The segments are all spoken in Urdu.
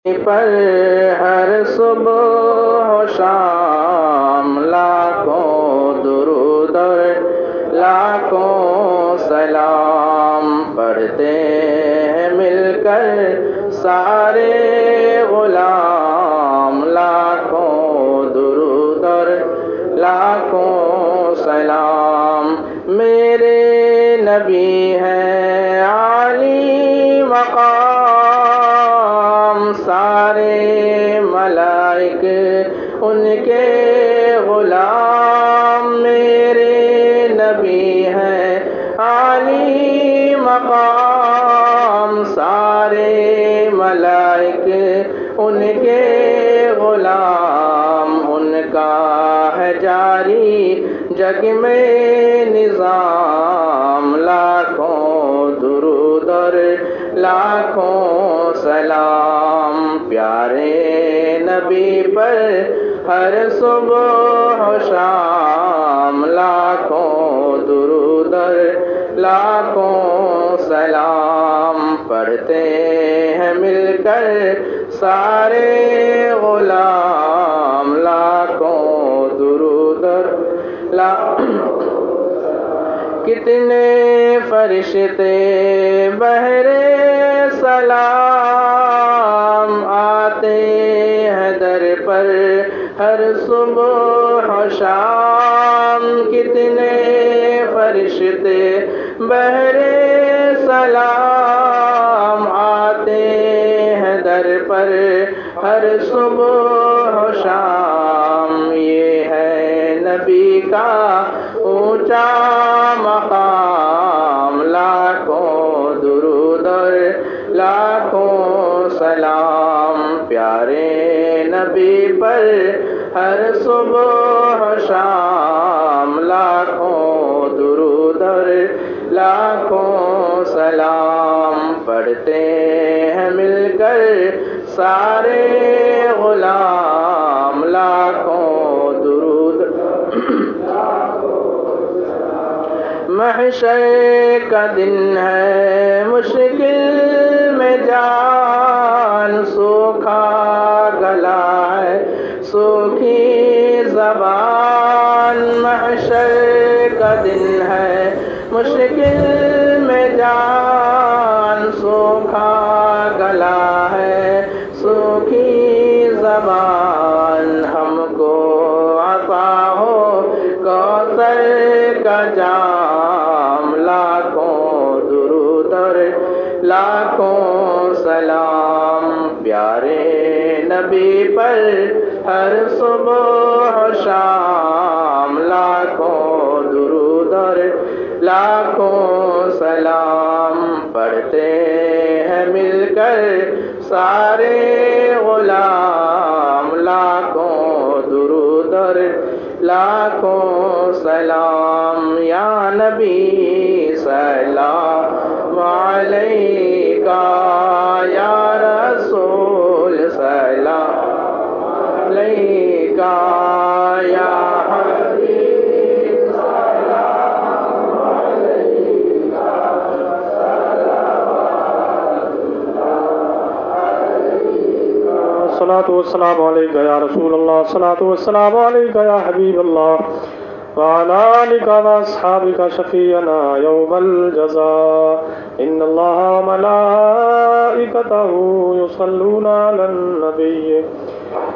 پر ہر صبح و شام لاکھوں درود اور لاکھوں سلام پڑھتے ہیں مل کر سارے غلام لاکھوں درود اور لاکھوں سلام میرے نبی ہیں عالی مقام سارے ملائک ان کے غلام میرے نبی ہیں عالی مقام سارے ملائک ان کے غلام ان کا ہے جاری جگ میں نظام لاکھوں درود اور لاکھوں سلام پیارے نبی پر ہر صبح و شام لاکھوں درود اور لاکھوں سلام پڑھتے ہیں مل کر سارے غلام لاکھوں درود اور کتنے فرشتے بہرے سلام آتے ہیں در پر ہر صبح و شام کتنے فرشتے بہرے سلام آتے ہیں در پر ہر صبح و شام یہ ہے نبی کا اونچا مقام لاکھوں درود اور لاکھوں سلام پیارے نبی پر ہر صبح و شام لاکھوں درود اور لاکھوں سلام پڑھتے ہیں مل کر سارے غلام لاکھوں درود محشر کا دن ہے مشکل میں جان سوکھا گلا ہے سوکھی زبان محشر کا دن ہے مشکل میں جان سوکھا گلا ہے سوکھی زبان ہم کو عطا ہو کوثر کا جام لاکھوں درود اور لاکھوں سلام پیارے نبی پر ہر صبح و شام لاکھوں درود اور لاکھوں سلام پڑھتے ہیں مل کر سارے غلام لاکھوں درود اور لاکھوں سلام یا نبی سلام علیکہ یا رسول سلام علیکہ یا حبیب سلام علیکہ الصلاة والسلام عليك يا رسول الله الصلاة والسلام عليك يا حبيب الله وعلى آلك وأصحابك شفيعنا يوم الجزاء إن الله وملائكته يصلون على النبي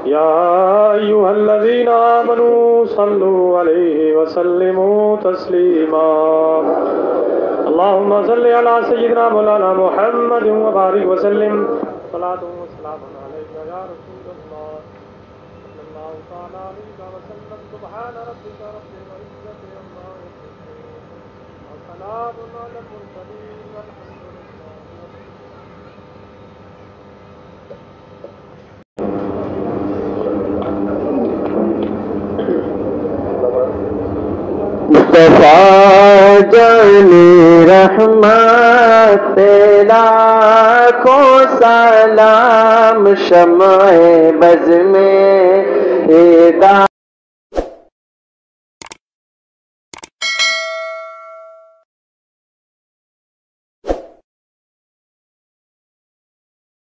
يا أيها الذين آمنوا صلوا عليه وسلموا تسليما اللهم صل على سيدنا مولانا محمد وبارك وسلم صلاة والسلام عليك يا رسول الله صلى الله تعالى عليك وسلم سبحان ربك رب العزة عما يصفون وسلام على المرسلين والحمد مصطفیٰ جان رحمت لاکھوں سلام شمع بز میں